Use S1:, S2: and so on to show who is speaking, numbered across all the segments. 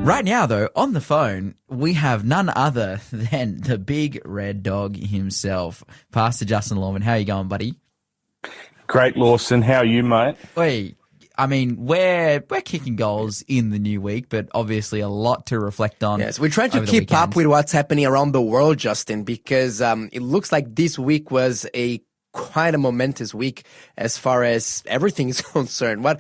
S1: Right now, though, on the phone, we have none other than the big red dog himself, Pastor Justin Lawman. How you going, buddy?
S2: Great, Lawson. How are you, mate?
S1: Wait, I mean, we're kicking goals in the new week, but obviously a lot to reflect on.
S3: Yes, we're trying to keep up with what's happening around the world, Justin, because it looks like this week was quite a momentous week as far as everything is concerned. What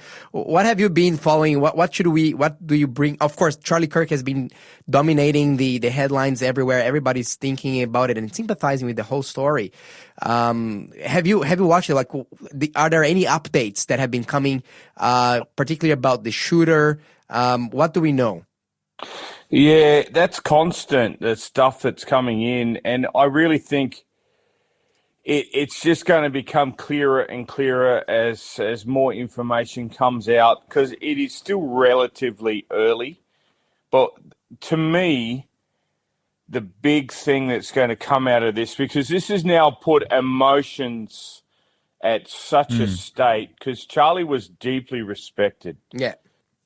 S3: have you been following? What do you bring? Of course, Charlie Kirk has been dominating the headlines everywhere. Everybody's thinking about it and sympathizing with the whole story. Have you watched it? Like, are there any updates that have been coming, particularly about the shooter? What do we know?
S2: Yeah, that's constant, the stuff that's coming in. And I really think it's just going to become clearer and clearer as more information comes out, because it is still relatively early. But to me, the big thing that's going to come out of this, because this has now put emotions at such a state, because Charlie was deeply respected.
S3: Yeah.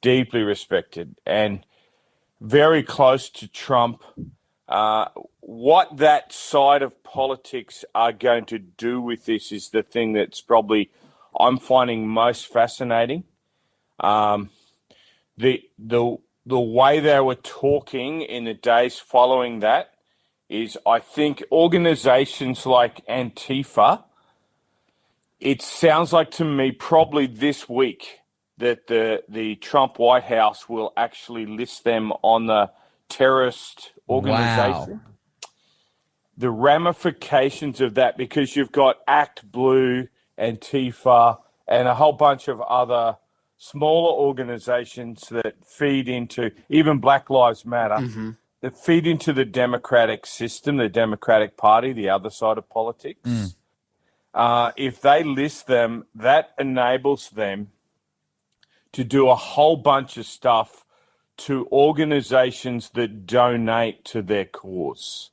S2: Deeply respected and very close to Trump. What that side of politics are going to do with this is the thing that's probably I'm finding most fascinating. The way they were talking in the days following that is, I think organizations like Antifa, it sounds like to me probably this week that the Trump White House will actually list them on the terrorist organization.
S1: Wow.
S2: The ramifications of that, because you've got Act Blue, Antifa, and a whole bunch of other smaller organizations that feed into, even Black Lives Matter, that feed into the democratic system, the Democratic Party, the other side of politics. If they list them, that enables them to do a whole bunch of stuff to organizations that donate to their cause.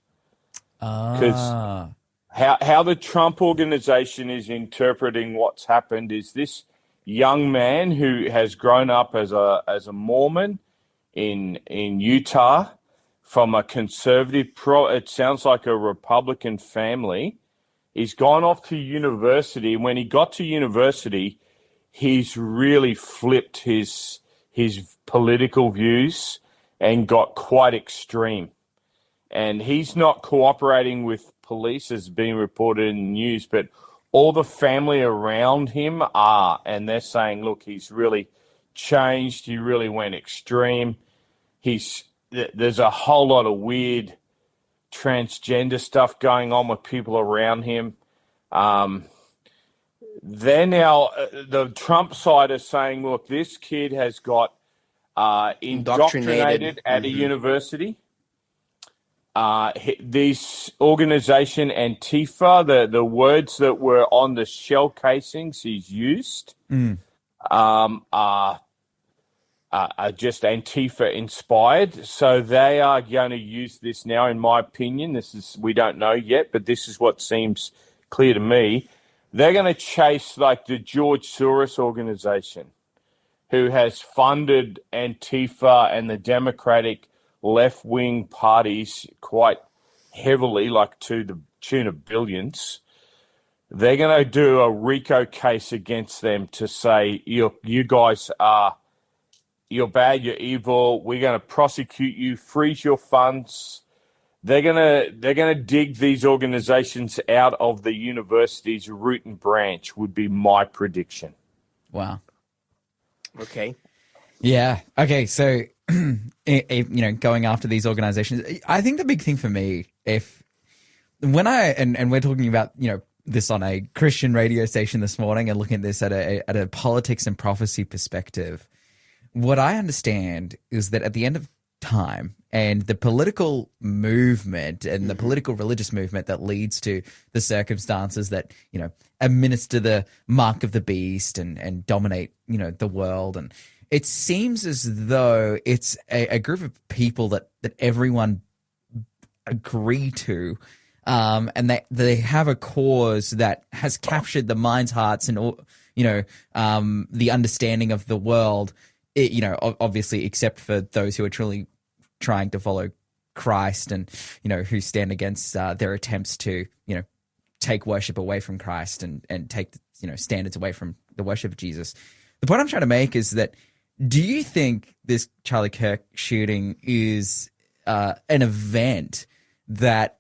S2: Because how the Trump organization is interpreting what's happened is this young man who has grown up as a Mormon in Utah from a conservative it sounds like a Republican family. He's gone off to university. When he got to university, he's really flipped his political views and got quite extreme. And he's not cooperating with police, as being reported in the news, but all the family around him are. And they're saying, look, he's really changed. He really went extreme. There's a whole lot of weird transgender stuff going on with people around him. They're now, the Trump side is saying, look, this kid has got indoctrinated at a university. This organization, Antifa, the words that were on the shell casings he's used are just Antifa inspired. So they are going to use this now, in my opinion. We don't know yet, but this is what seems clear to me. They're going to chase like the George Soros organization, who has funded Antifa and the Democratic left-wing parties quite heavily, like to the tune of billions. They're going to do a RICO case against them to say, you guys you're bad, you're evil, we're going to prosecute you, freeze your funds. They're gonna dig these organizations out of the university's root and branch, would be my prediction.
S1: Wow.
S3: Okay.
S1: Yeah. Okay. So, going after these organizations, I think the big thing for me, when we're talking about, this on a Christian radio station this morning and looking at this at a politics and prophecy perspective, what I understand is that at the end of time, and the political movement and the political religious movement that leads to the circumstances that, administer the mark of the beast and dominate, the world. And it seems as though it's a group of people that everyone agree to, and they have a cause that has captured the minds, hearts, and, the understanding of the world. Obviously, except for those who are truly trying to follow Christ and, who stand against their attempts to, take worship away from Christ and take, standards away from the worship of Jesus. The point I'm trying to make is that, do you think this Charlie Kirk shooting is an event that,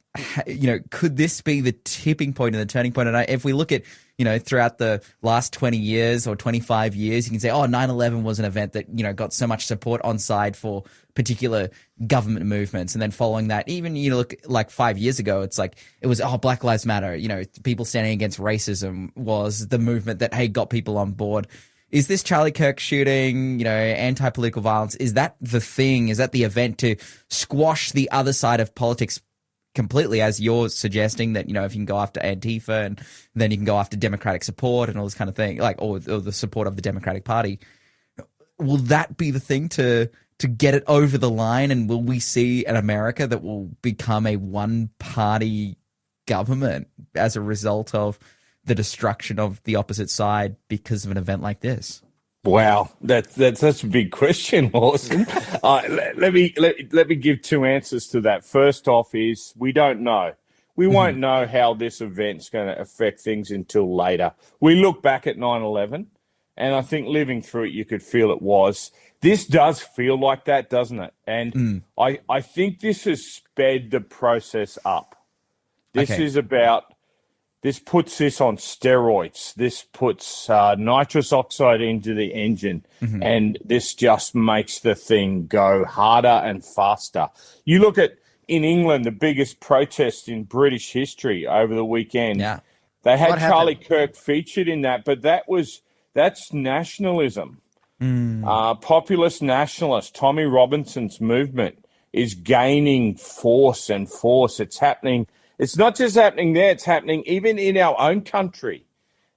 S1: could this be the tipping point and the turning point? And if we look at, throughout the last 20 years or 25 years, you can say, 9/11 was an event that, got so much support on side for particular government movements. And then following that, even, look like 5 years ago, it's like, it was, Black Lives Matter, people standing against racism was the movement that, hey, got people on board. Is this Charlie Kirk shooting, anti-political violence, is that the thing? Is that the event to squash the other side of politics completely, as you're suggesting, that, if you can go after Antifa and then you can go after Democratic support and all this kind of thing, like, or the support of the Democratic Party, will that be the thing to get it over the line? And will we see an America that will become a one-party government as a result of the destruction of the opposite side because of an event like this?
S2: Wow, that's a big question, Lawson. Let me give two answers to that. First off is we don't know. We won't know how this event's going to affect things until later. We look back at 9/11, and I think living through it, you could feel it was. This does feel like that, doesn't it? And I think this has sped the process up. This is about... This puts this on steroids. This puts nitrous oxide into the engine, and this just makes the thing go harder and faster. You look at, in England, the biggest protest in British history over the weekend. Yeah. They had Charlie Kirk featured in that, but that's nationalism. Populist nationalist, Tommy Robinson's movement is gaining force and force. It's happening. It's not just happening there, it's happening even in our own country.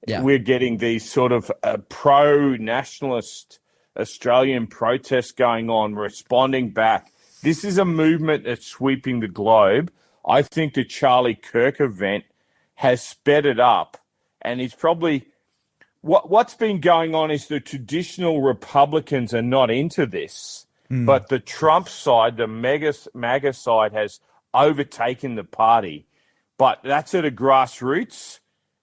S2: Yeah. We're getting these sort of pro-nationalist Australian protests going on, responding back. This is a movement that's sweeping the globe. I think the Charlie Kirk event has sped it up, and it's probably... What's been going on is the traditional Republicans are not into this, but the Trump side, the MAGA side, has overtaken the party. But that's at a grassroots,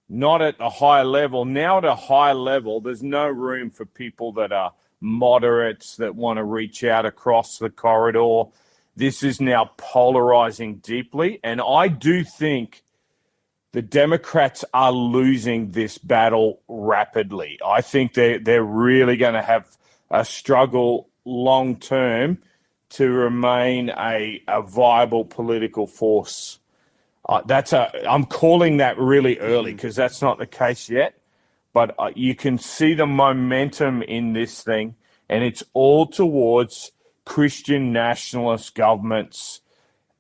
S2: not at a higher level. Now at a higher level, there's no room for people that are moderates that want to reach out across the corridor. This is now polarizing deeply. And I do think the Democrats are losing this battle rapidly. I think they're really going to have a struggle long term to remain a viable political force. I'm calling that really early because that's not the case yet. But you can see the momentum in this thing, and it's all towards Christian nationalist governments.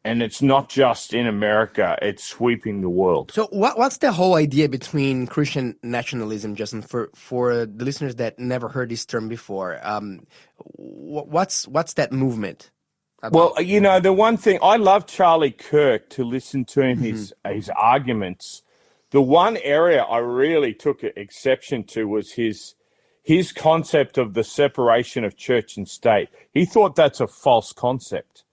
S2: And it's not just in America, it's sweeping the world.
S3: So what's the whole idea between Christian nationalism, Justin, for the listeners that never heard this term before? What's that movement about?
S2: Well, the one thing, I love Charlie Kirk to listen to him, his arguments. The one area I really took exception to was his concept of the separation of church and state. He thought that's a false concept.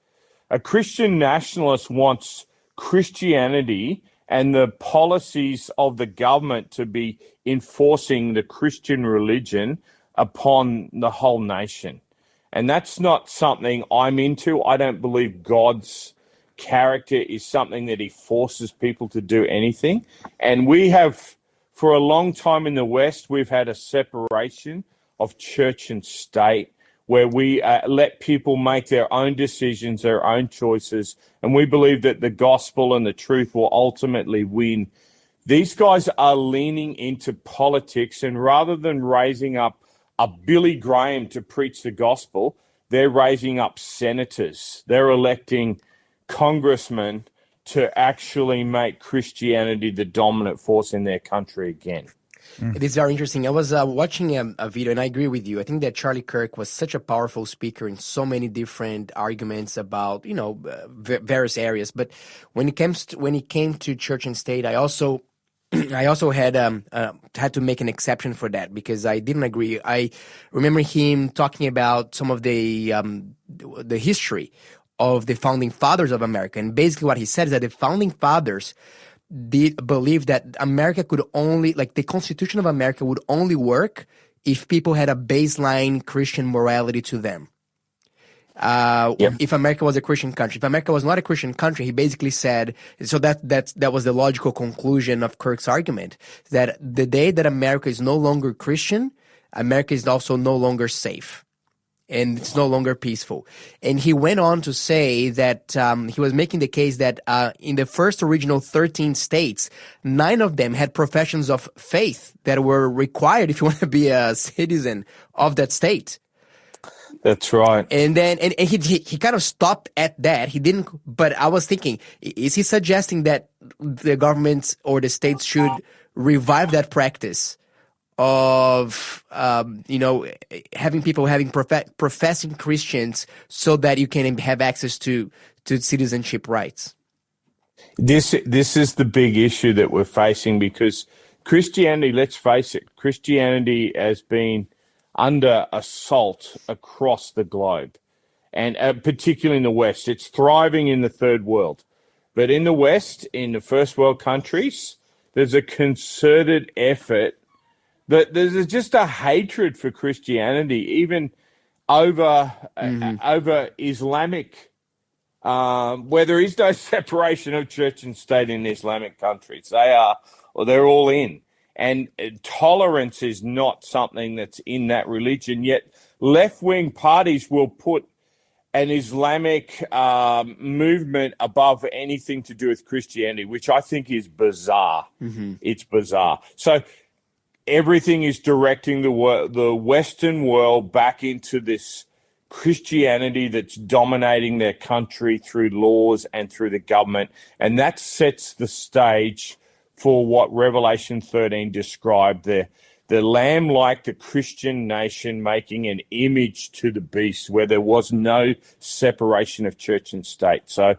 S2: A Christian nationalist wants Christianity and the policies of the government to be enforcing the Christian religion upon the whole nation. And that's not something I'm into. I don't believe God's character is something that he forces people to do anything. And we have, for a long time in the West, we've had a separation of church and state, where we let people make their own decisions, their own choices, and we believe that the gospel and the truth will ultimately win. These guys are leaning into politics, and rather than raising up a Billy Graham to preach the gospel, they're raising up senators. They're electing congressmen to actually make Christianity the dominant force in their country again.
S3: It is very interesting. I was watching a video, and I agree with you. I think that Charlie Kirk was such a powerful speaker in so many different arguments about, various areas. But when it came to church and state, I also had to make an exception for that because I didn't agree. I remember him talking about some of the history of the founding fathers of America. And basically what he said is that the founding fathers did believe that America could only, like the Constitution of America would only work if people had a baseline Christian morality to them. If America was a Christian country. If America was not a Christian country, he basically said, so that was the logical conclusion of Kirk's argument, that the day that America is no longer Christian, America is also no longer safe. And it's no longer peaceful. And he went on to say that he was making the case that in the first original 13 states, 9 of them had professions of faith that were required if you want to be a citizen of that state.
S2: That's right.
S3: And then and he kind of stopped at that. He didn't. But I was thinking, is he suggesting that the governments or the states should revive that practice of having people professing Christians so that you can have access to citizenship rights?
S2: This is the big issue that we're facing, because Christianity, let's face it, Christianity has been under assault across the globe, and particularly in the West. It's thriving in the third world. But in the West, in the first world countries, there's a concerted effort. There's just a hatred for Christianity, even over Islamic, where there is no separation of church and state in Islamic countries. They're all in. And tolerance is not something that's in that religion. Yet left-wing parties will put an Islamic movement above anything to do with Christianity, which I think is bizarre. Mm-hmm. It's bizarre. So everything is directing the Western world back into this Christianity that's dominating their country through laws and through the government. And that sets the stage for what Revelation 13 described, the lamb like the Christian nation making an image to the beast where there was no separation of church and state. So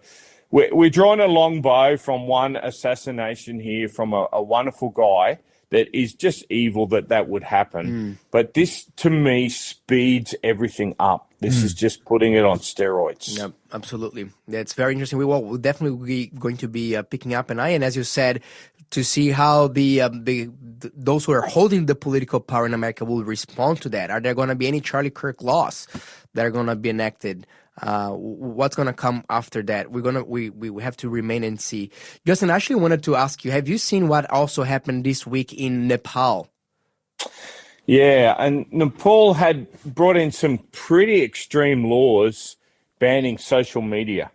S2: we're drawing a long bow from one assassination here from a wonderful guy that is just evil that would happen. But this, to me, speeds everything up. This is just putting it on steroids.
S3: Yeah, absolutely. That's very interesting. We'll definitely be going to be picking up an eye. And as you said, to see how those who are holding the political power in America will respond to that. Are there going to be any Charlie Kirk laws that are going to be enacted? What's going to come after that? We have to remain and see. Justin, I actually wanted to ask you, have you seen what also happened this week in Nepal?
S2: Yeah, and Nepal had brought in some pretty extreme laws banning social media.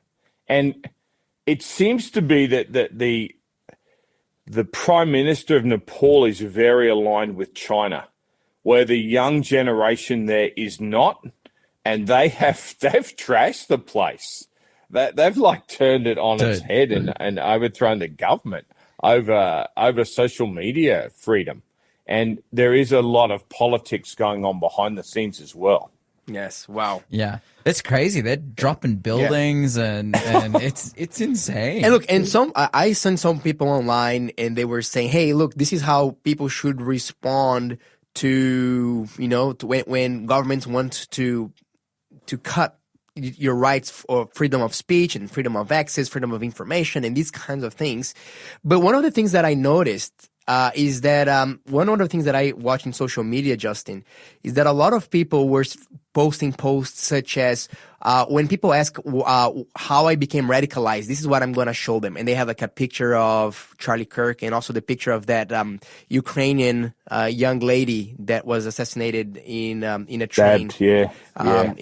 S2: And it seems to be that the Prime Minister of Nepal is very aligned with China, where the young generation there is not. And they've trashed the place. They've like turned it on its head and overthrown the government over social media freedom. And there is a lot of politics going on behind the scenes as well.
S3: Yes. Wow.
S1: Yeah. It's crazy. They're dropping buildings and it's insane.
S3: And look, I sent some people online and they were saying, hey, look, this is how people should respond to when governments want to cut your rights for freedom of speech and freedom of access, freedom of information, and these kinds of things. But one of the things that I noticed is that one of the things that I watch in social media, Justin, is that a lot of people were posting posts such as when people ask how I became radicalized, this is what I'm going to show them. And they have like a picture of Charlie Kirk and also the picture of that Ukrainian young lady that was assassinated in a train in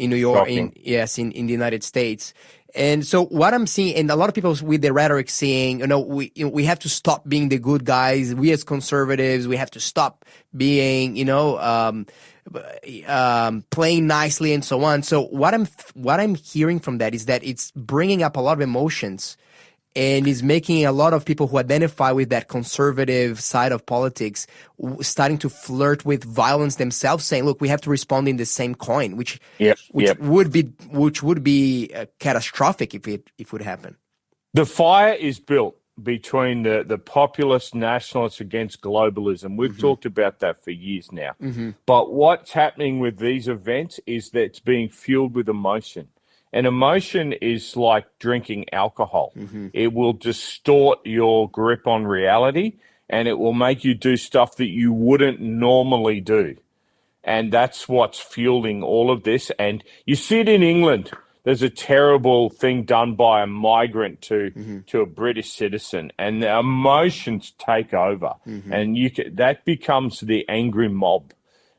S3: New York, in the United States. And so what I'm seeing, and a lot of people with the rhetoric saying, we have to stop being the good guys. We as conservatives, we have to stop being, playing nicely and so on. So what I'm hearing from that is that it's bringing up a lot of emotions and is making a lot of people who identify with that conservative side of politics starting to flirt with violence themselves, saying, look, we have to respond in the same coin, which would be catastrophic if it would happen.
S2: The fire is built between the populist nationalists against globalism. We've talked about that for years now. But what's happening with these events is that it's being fueled with emotion. And emotion is like drinking alcohol. It will distort your grip on reality, and it will make you do stuff that you wouldn't normally do. And that's what's fueling all of this. And you see it in England. There's a terrible thing done by a migrant to a British citizen, and the emotions take over. And that becomes the angry mob.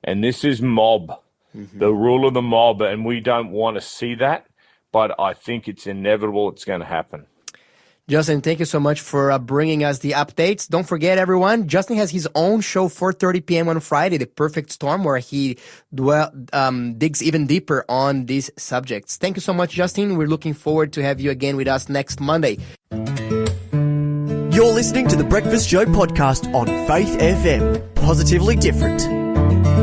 S2: And this is mob, the rule of the mob, and we don't want to see that. But I think it's inevitable it's going to happen.
S3: Justin, thank you so much for bringing us the updates. Don't forget, everyone, Justin has his own show, 4:30 p.m. on Friday, The Perfect Storm, where he digs even deeper on these subjects. Thank you so much, Justin. We're looking forward to have you again with us next Monday.
S4: You're listening to The Breakfast Show podcast on Faith FM. Positively different.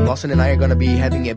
S3: Lawson and I are going to be having a